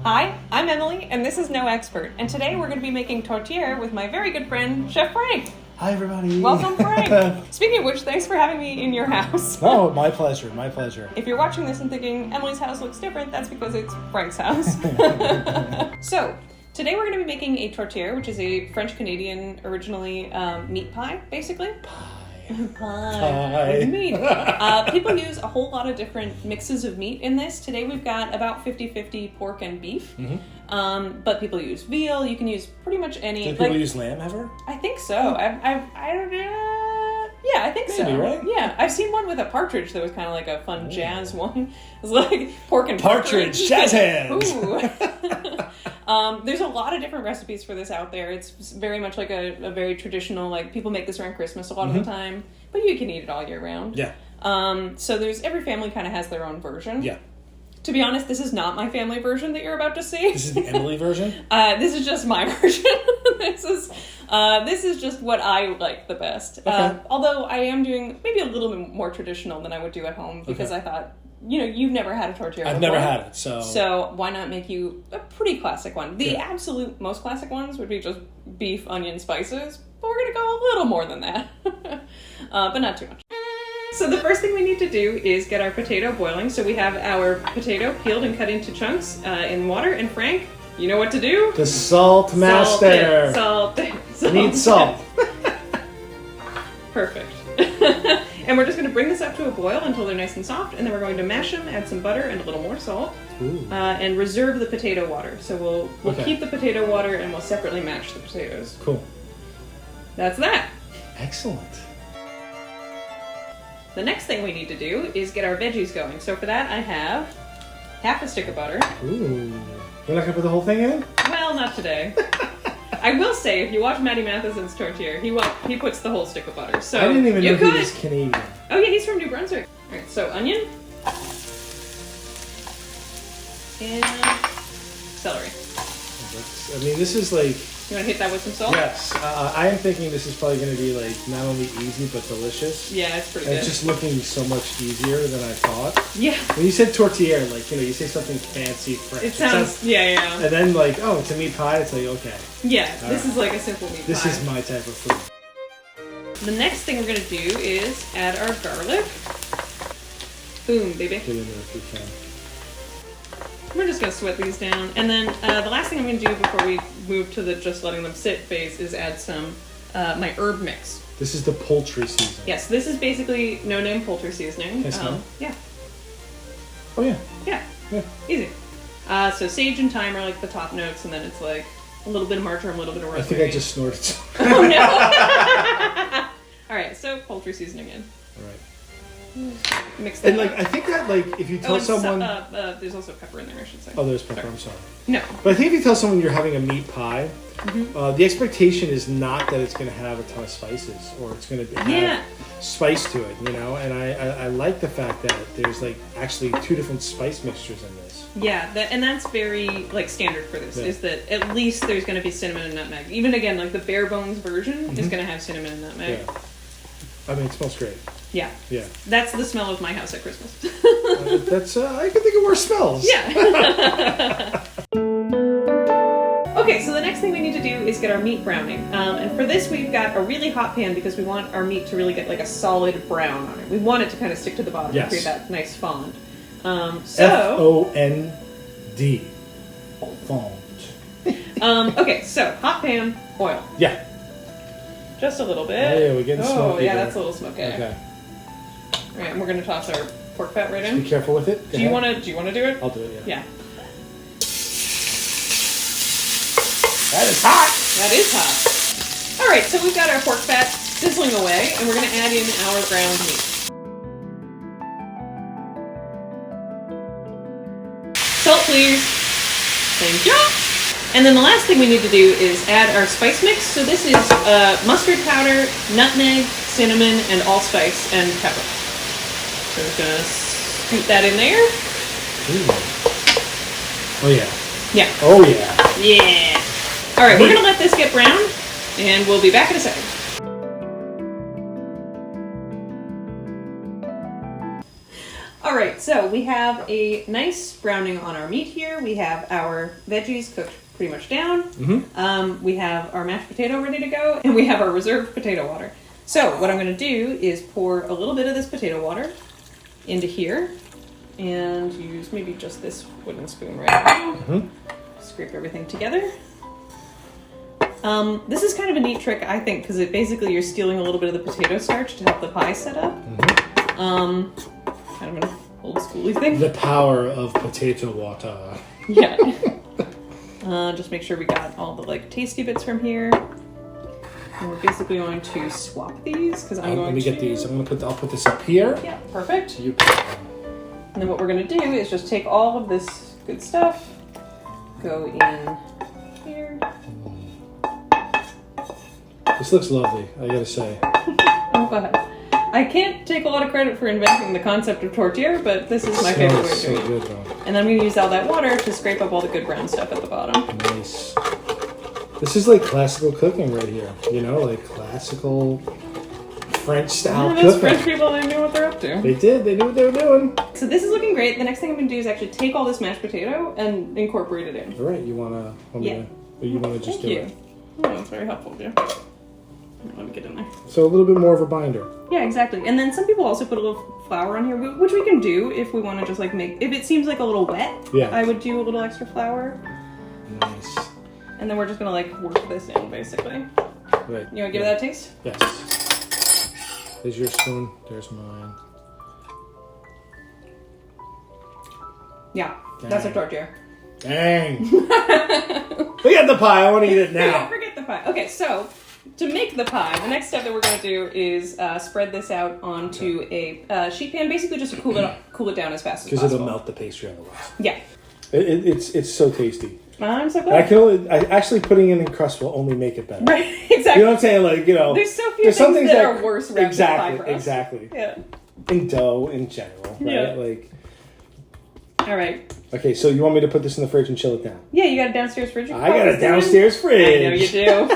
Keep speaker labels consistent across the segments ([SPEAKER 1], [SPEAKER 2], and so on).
[SPEAKER 1] Hi, I'm Emily, and this is No Expert, and today we're going to be making tourtière with my very good friend, Chef Frank.
[SPEAKER 2] Hi, everybody.
[SPEAKER 1] Welcome, Frank. Speaking of which, thanks for having me in your house.
[SPEAKER 2] Oh, my pleasure, my pleasure.
[SPEAKER 1] If you're watching this and thinking, Emily's house looks different, that's because it's Frank's house. So, today we're going to be making a tourtière, which is a French-Canadian, originally meat pie, basically. Pie. Meat. People use a whole lot of different mixes of meat in this. Today we've got about 50-50 pork and beef. Mm-hmm. But people use veal. You can use pretty much any.
[SPEAKER 2] Do people use lamb ever?
[SPEAKER 1] I think so. I don't know. Yeah, I think
[SPEAKER 2] Maybe,
[SPEAKER 1] so.
[SPEAKER 2] Right?
[SPEAKER 1] Yeah, I've seen one with a partridge that was kind of like a fun jazz one. It was like pork and
[SPEAKER 2] partridge jazz hands.
[SPEAKER 1] Ooh. There's a lot of different recipes for this out there. It's very much like a very traditional, like people make this around Christmas a lot of the time, but you can eat it all year round.
[SPEAKER 2] Yeah.
[SPEAKER 1] So there's every family kind of has their own version.
[SPEAKER 2] Yeah.
[SPEAKER 1] To be honest, this is not my family version that you're about to see.
[SPEAKER 2] This is the Emily version?
[SPEAKER 1] This is just my version. This is just what I like the best.
[SPEAKER 2] Okay.
[SPEAKER 1] Although I am doing maybe a little bit more traditional than I would do at home because I thought, you've never had a tourtière before.
[SPEAKER 2] I've never had it, so...
[SPEAKER 1] So why not make you a pretty classic one? The absolute most classic ones would be just beef, onion, spices, but we're going to go a little more than that. But not too much. So the first thing we need to do is get our potato boiling. So we have our potato peeled and cut into chunks in water. And Frank, you know what to do?
[SPEAKER 2] The salt master.
[SPEAKER 1] Salt.
[SPEAKER 2] Need salt.
[SPEAKER 1] Perfect. And we're just going to bring this up to a boil until they're nice and soft, and then we're going to mash them, add some butter and a little more salt, and reserve the potato water. So we'll keep the potato water and we'll separately mash the potatoes.
[SPEAKER 2] Cool.
[SPEAKER 1] That's that.
[SPEAKER 2] Excellent.
[SPEAKER 1] The next thing we need to do is get our veggies going. So for that I have half a stick of butter.
[SPEAKER 2] Ooh. We're not going to put the whole thing in?
[SPEAKER 1] Well, not today. I will say, if you watch Matty Matheson's tourtière, he puts the whole stick of butter. So
[SPEAKER 2] I didn't even know he was Canadian.
[SPEAKER 1] Oh yeah, he's from New Brunswick. All right, so onion and celery.
[SPEAKER 2] This is like...
[SPEAKER 1] You want to hit that with some salt?
[SPEAKER 2] Yes. I am thinking this is probably going to be like not only easy but delicious.
[SPEAKER 1] Yeah, it's pretty
[SPEAKER 2] and
[SPEAKER 1] good.
[SPEAKER 2] It's just looking so much easier than I thought.
[SPEAKER 1] Yeah.
[SPEAKER 2] When you said tourtière, you say something fancy French.
[SPEAKER 1] It sounds yeah.
[SPEAKER 2] And then it's a meat pie. It's like, okay.
[SPEAKER 1] Yeah, this is like a simple meat pie.
[SPEAKER 2] This is my type of food.
[SPEAKER 1] The next thing we're going to do is add our garlic. Boom, baby.
[SPEAKER 2] Get in there if you can.
[SPEAKER 1] We're just going to sweat these down. And then the last thing I'm going to do before we move to the just letting them sit phase is add some my herb mix.
[SPEAKER 2] This is the poultry seasoning.
[SPEAKER 1] Yes, this is basically no-name poultry seasoning. Yeah.
[SPEAKER 2] Oh, yeah.
[SPEAKER 1] Yeah. Easy. So sage and thyme are like the top notes, and then it's like a little bit of marjoram, a little bit of rosemary.
[SPEAKER 2] I think I just snorted.
[SPEAKER 1] Oh, no. All right, so poultry seasoning in.
[SPEAKER 2] All right.
[SPEAKER 1] Mix that up.
[SPEAKER 2] I think that if you tell someone
[SPEAKER 1] there's also pepper in there, I should say.
[SPEAKER 2] Oh, there's pepper. I'm sorry.
[SPEAKER 1] No,
[SPEAKER 2] but I think if you tell someone you're having a meat pie, the expectation is not that it's going to have a ton of spices or it's going to have spice to it, And I like the fact that there's actually two different spice mixtures in this.
[SPEAKER 1] Yeah, and that's very standard for this. Is that at least there's going to be cinnamon and nutmeg. Even again, the bare bones version is going to have cinnamon and nutmeg.
[SPEAKER 2] Yeah. It smells great.
[SPEAKER 1] Yeah.
[SPEAKER 2] Yeah.
[SPEAKER 1] That's the smell of my house at Christmas.
[SPEAKER 2] I can think of worse smells.
[SPEAKER 1] Yeah. Okay, so the next thing we need to do is get our meat browning. And for this, we've got a really hot pan because we want our meat to really get a solid brown on it. We want it to kind of stick to the bottom and create that nice fond.
[SPEAKER 2] F-O-N-D. Fond.
[SPEAKER 1] Okay, so hot pan, oil.
[SPEAKER 2] Yeah.
[SPEAKER 1] Just a little bit.
[SPEAKER 2] Yeah, we're getting smoky.
[SPEAKER 1] Oh, yeah, that's a little smoky.
[SPEAKER 2] Okay.
[SPEAKER 1] All right, and we're going to toss our pork fat right in.
[SPEAKER 2] Be careful with it.
[SPEAKER 1] Do you want to do it?
[SPEAKER 2] I'll do it,
[SPEAKER 1] Yeah.
[SPEAKER 2] That is hot!
[SPEAKER 1] That is hot. All right, so we've got our pork fat sizzling away, and we're going to add in our ground meat. Salt, please. Thank you. And then the last thing we need to do is add our spice mix. So this is mustard powder, nutmeg, cinnamon, and allspice, and pepper. So we're just going to scoot that in there.
[SPEAKER 2] Ooh. Oh, yeah.
[SPEAKER 1] Yeah.
[SPEAKER 2] Oh, yeah.
[SPEAKER 1] Yeah. All right, we're going to let this get brown, and we'll be back in a second. All right, so we have a nice browning on our meat here. We have our veggies cooked pretty much down. We have our mashed potato ready to go, and we have our reserved potato water. So what I'm going to do is pour a little bit of this potato water into here, and use maybe just this wooden spoon right now. Scrape everything together. This is kind of a neat trick, I think, because it basically you're stealing a little bit of the potato starch to help the pie set up. Kind of an old schooly thing.
[SPEAKER 2] The power of potato water.
[SPEAKER 1] Yeah. Just make sure we got all the like tasty bits from here. And we're basically going to swap these because I'm going to.
[SPEAKER 2] Let me get these. I'll put this up here.
[SPEAKER 1] Yeah, perfect.
[SPEAKER 2] You.
[SPEAKER 1] And then what we're going to do is just take all of this good stuff, go in here.
[SPEAKER 2] This looks lovely, I gotta say.
[SPEAKER 1] Oh, go ahead. I can't take a lot of credit for inventing the concept of tourtière, but this is my favorite way of doing it.
[SPEAKER 2] Good, though.
[SPEAKER 1] And then I'm going to use all that water to scrape up all the good brown stuff at the bottom.
[SPEAKER 2] Nice. This is like classical cooking right here. You know, like classical French-style cooking.
[SPEAKER 1] Those French people, they knew what they're up to.
[SPEAKER 2] They did. They knew what they were doing.
[SPEAKER 1] So this is looking great. The next thing I'm going to do is actually take all this mashed potato and incorporate it in.
[SPEAKER 2] All right. You want to just do it?
[SPEAKER 1] Oh, that's very helpful of you. Let me get in there.
[SPEAKER 2] So a little bit more of a binder.
[SPEAKER 1] Yeah, exactly. And then some people also put a little flour on here, which we can do if we want to just like make, if it seems like a little wet, I would do a little extra flour.
[SPEAKER 2] Nice.
[SPEAKER 1] And then we're just going to like work this in basically.
[SPEAKER 2] Right.
[SPEAKER 1] You want to give it that a taste?
[SPEAKER 2] Yes. There's your spoon. There's mine.
[SPEAKER 1] Yeah,
[SPEAKER 2] Dang.
[SPEAKER 1] that's a tourtière.
[SPEAKER 2] Dang. Forget the pie. I want to eat it now.
[SPEAKER 1] Yeah, forget the pie. Okay, so to make the pie, the next step that we're going to do is spread this out onto a sheet pan, basically just to cool it down as fast as possible.
[SPEAKER 2] Because it'll melt the pastry otherwise.
[SPEAKER 1] Yeah.
[SPEAKER 2] It's so tasty.
[SPEAKER 1] I'm so glad.
[SPEAKER 2] Actually putting it in crust will only make it better.
[SPEAKER 1] Right, exactly.
[SPEAKER 2] You know what I'm saying? Like, you know,
[SPEAKER 1] there's so few things that are worse wrapped in pie crust.
[SPEAKER 2] Exactly.
[SPEAKER 1] Yeah.
[SPEAKER 2] In dough in general, right?
[SPEAKER 1] Yeah.
[SPEAKER 2] Like.
[SPEAKER 1] All right.
[SPEAKER 2] Okay, so you want me to put this in the fridge and chill it down?
[SPEAKER 1] Yeah, you got a downstairs fridge.
[SPEAKER 2] I got a downstairs fridge.
[SPEAKER 1] I know you do.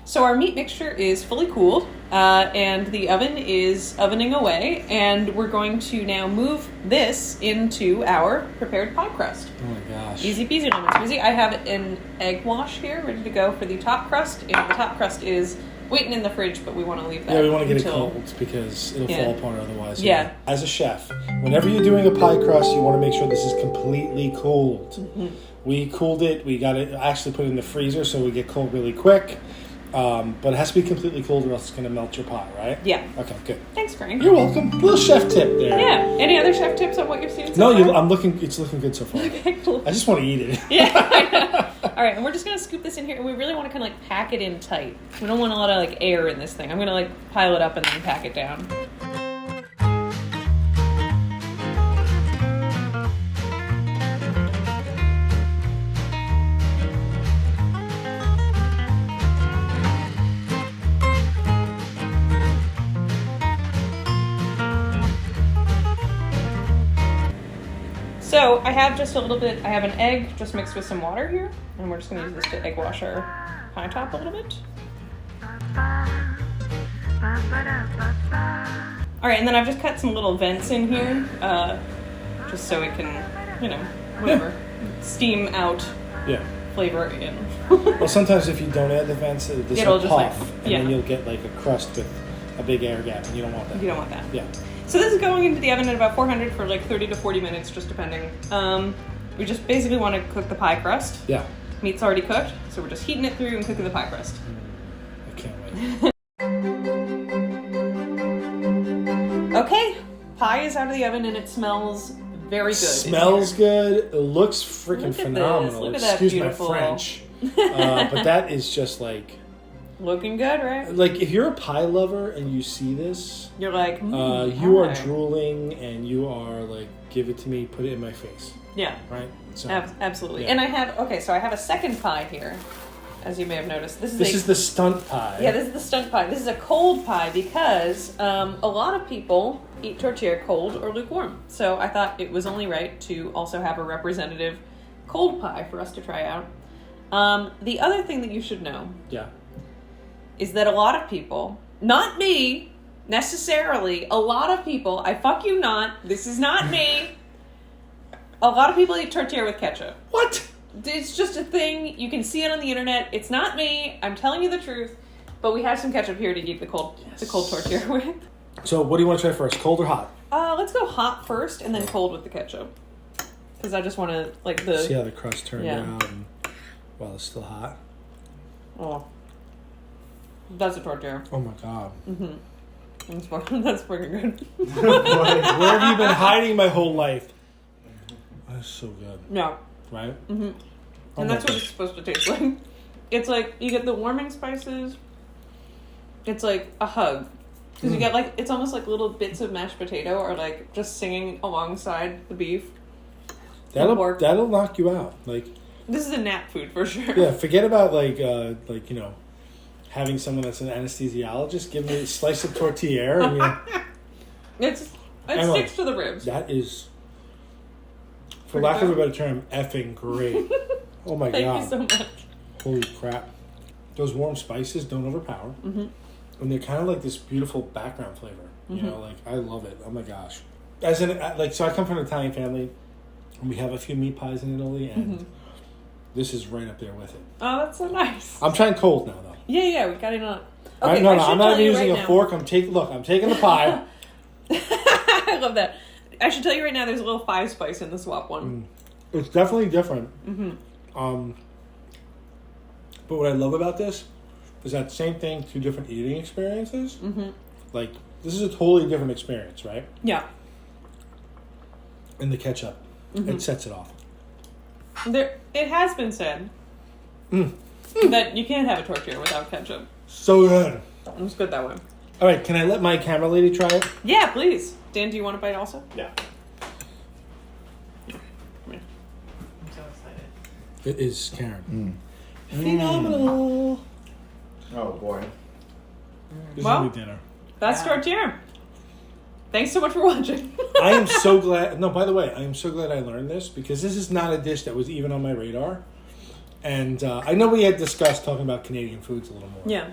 [SPEAKER 1] So our meat mixture is fully cooled, and the oven is ovening away, and we're going to now move this into our prepared pie crust.
[SPEAKER 2] Oh my gosh.
[SPEAKER 1] Easy peasy lemon squeezy. I have an egg wash here ready to go for the top crust, and the top crust is waiting in the fridge, but we want to leave that.
[SPEAKER 2] Yeah, we want to get it cold because it'll fall apart otherwise.
[SPEAKER 1] Yeah.
[SPEAKER 2] As a chef, whenever you're doing a pie crust, you want to make sure this is completely cooled.
[SPEAKER 1] Mm-hmm.
[SPEAKER 2] We cooled it. We got it actually put it in the freezer so we get cold really quick. But it has to be completely cold or else it's going to melt your pie, right?
[SPEAKER 1] Yeah.
[SPEAKER 2] Okay, good.
[SPEAKER 1] Thanks, Frank.
[SPEAKER 2] You're welcome. Little chef tip there.
[SPEAKER 1] Yeah. Any other chef tips on what you've seen so far?
[SPEAKER 2] I'm looking. It's looking good so far.
[SPEAKER 1] Okay, cool.
[SPEAKER 2] I just want to eat it.
[SPEAKER 1] Yeah, I know. All right, and we're just going to scoop this in here, and we really want to kind of like pack it in tight. We don't want a lot of like air in this thing. I'm going to like pile it up and then pack it down. So I have just a little bit, I have an egg just mixed with some water here, and we're just going to use this to egg wash our pie top a little bit. All right, and then I've just cut some little vents in here, just so it can, you know, whatever, steam out flavor in.
[SPEAKER 2] Well, sometimes if you don't add the vents, it'll just puff, and then you'll get like a crust with a big air gap, and you don't want that.
[SPEAKER 1] You don't want that.
[SPEAKER 2] Yeah.
[SPEAKER 1] So this is going into the oven at about 400 for like 30 to 40 minutes, just depending. We just basically want to cook the pie crust.
[SPEAKER 2] Yeah.
[SPEAKER 1] Meat's already cooked, so we're just heating it through and cooking the pie crust.
[SPEAKER 2] I can't wait.
[SPEAKER 1] Okay, pie is out of the oven and it smells very good.
[SPEAKER 2] Smells good. It looks freaking phenomenal.
[SPEAKER 1] Look at that
[SPEAKER 2] Excuse
[SPEAKER 1] beautiful.
[SPEAKER 2] my French. But that is just like...
[SPEAKER 1] Looking good, right?
[SPEAKER 2] Like, if you're a pie lover and you see this...
[SPEAKER 1] You're like,
[SPEAKER 2] you are drooling and you are like, give it to me, put it in my face.
[SPEAKER 1] Yeah.
[SPEAKER 2] Right? So,
[SPEAKER 1] absolutely.
[SPEAKER 2] Yeah.
[SPEAKER 1] And I have a second pie here, as you may have noticed. This
[SPEAKER 2] is the stunt pie.
[SPEAKER 1] Yeah, this is the stunt pie. This is a cold pie because a lot of people eat tourtière cold or lukewarm. So I thought it was only right to also have a representative cold pie for us to try out. The other thing that you should know
[SPEAKER 2] Yeah.
[SPEAKER 1] is that a lot of people, not me necessarily, a lot of people, I fuck you not, this is not me, a lot of people eat tourtière with ketchup.
[SPEAKER 2] What?
[SPEAKER 1] It's just a thing. You can see it on the internet. It's not me. I'm telling you the truth. But we have some ketchup here to eat the cold tourtière with.
[SPEAKER 2] So what do you want to try first, cold or hot?
[SPEAKER 1] Let's go hot first and then cold with the ketchup. Because I just want to, like,
[SPEAKER 2] see how the crust turned out and, while it's still hot.
[SPEAKER 1] Oh. That's a tourtière.
[SPEAKER 2] Oh my god.
[SPEAKER 1] Mm-hmm. That's fucking good.
[SPEAKER 2] Where have you been hiding my whole life? That's so good.
[SPEAKER 1] Yeah.
[SPEAKER 2] Right?
[SPEAKER 1] Mm-hmm. And that's what it's supposed to taste like. It's like, you get the warming spices. It's like a hug. Because you get, like, it's almost like little bits of mashed potato or, like, just singing alongside the beef.
[SPEAKER 2] That'll knock you out. Like,
[SPEAKER 1] this is a nap food for sure.
[SPEAKER 2] Yeah, forget about, like, you know, having someone that's an anesthesiologist give me a slice of tourtière. I mean,
[SPEAKER 1] it sticks to the ribs.
[SPEAKER 2] That is, for lack of a better term, effing great. Oh my god.
[SPEAKER 1] Thank you so much.
[SPEAKER 2] Holy crap. Those warm spices don't overpower. Mm-hmm. And they're kind of like this beautiful background flavor. You know, like, I love it. Oh my gosh. So I come from an Italian family, and we have a few meat pies in Italy, and this is right up there with it.
[SPEAKER 1] Oh, that's so nice.
[SPEAKER 2] I'm trying cold now, though.
[SPEAKER 1] Yeah, we got it on. Okay,
[SPEAKER 2] no, I'm not even using a fork. I'm taking the pie.
[SPEAKER 1] I love that. I should tell you right now, there's a little 5 spice in the swap one.
[SPEAKER 2] It's definitely different. Mm-hmm. But what I love about this is that same thing, 2 different eating experiences. Mm-hmm. Like, this is a totally different experience, right?
[SPEAKER 1] Yeah.
[SPEAKER 2] And the ketchup, it sets it off.
[SPEAKER 1] It has been said that you can't have a tourtière without ketchup.
[SPEAKER 2] So good.
[SPEAKER 1] It's good that way.
[SPEAKER 2] All right, can I let my camera lady try it?
[SPEAKER 1] Yeah, please. Dan, do you want to bite also?
[SPEAKER 2] Yeah.
[SPEAKER 1] I'm so excited.
[SPEAKER 2] It is, Karen. Phenomenal.
[SPEAKER 3] Oh boy.
[SPEAKER 2] This is dinner.
[SPEAKER 1] That's tourtière. Thanks so much for watching.
[SPEAKER 2] I am so glad. No, by the way, I am so glad I learned this because this is not a dish that was even on my radar. And I know we had discussed talking about Canadian foods a little more.
[SPEAKER 1] Yeah.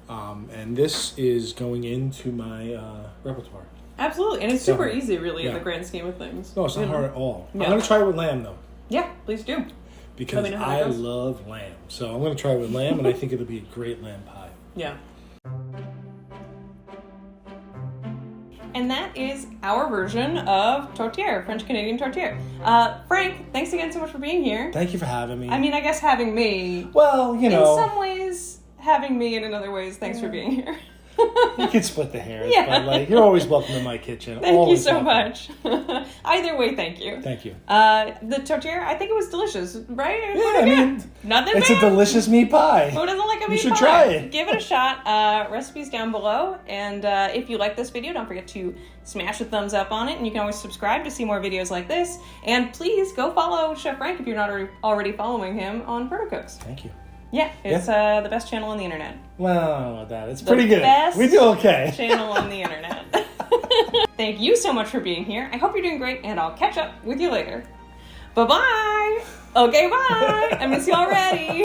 [SPEAKER 2] And this is going into my repertoire.
[SPEAKER 1] Absolutely. And it's super easy, really, in the grand scheme of things.
[SPEAKER 2] No, it's not hard at all.
[SPEAKER 1] Yeah.
[SPEAKER 2] I'm going to try it with lamb, though.
[SPEAKER 1] Yeah, please do.
[SPEAKER 2] Because I love lamb. So I'm going to try it with lamb, and I think it'll be a great lamb pie.
[SPEAKER 1] Yeah. And that is our version of tourtière, French-Canadian tourtière. Frank, thanks again so much for being here.
[SPEAKER 2] Thank you for having me.
[SPEAKER 1] I mean, I guess having me.
[SPEAKER 2] Well, you know.
[SPEAKER 1] In some ways, having me, and in other ways, thanks for being here.
[SPEAKER 2] You can split the hairs, but like, you're always welcome in my kitchen.
[SPEAKER 1] Thank you so much. Either way, thank you.
[SPEAKER 2] Thank you.
[SPEAKER 1] The tourtière, I think it was delicious, right?
[SPEAKER 2] Yeah, I mean,
[SPEAKER 1] nothing
[SPEAKER 2] it's
[SPEAKER 1] bad.
[SPEAKER 2] A delicious meat pie.
[SPEAKER 1] Who doesn't like a meat pie?
[SPEAKER 2] You should try it.
[SPEAKER 1] Give it a shot. Recipes down below. And if you like this video, don't forget to smash a thumbs up on it. And you can always subscribe to see more videos like this. And please go follow Chef Frank if you're not already following him on Proto Cooks.
[SPEAKER 2] Thank you.
[SPEAKER 1] Yeah, it's the best channel on the internet.
[SPEAKER 2] Well, it's pretty good.
[SPEAKER 1] Best
[SPEAKER 2] we do okay.
[SPEAKER 1] Channel on the internet. Thank you so much for being here. I hope you're doing great, and I'll catch up with you later. Bye-bye. Okay, bye. I miss you already.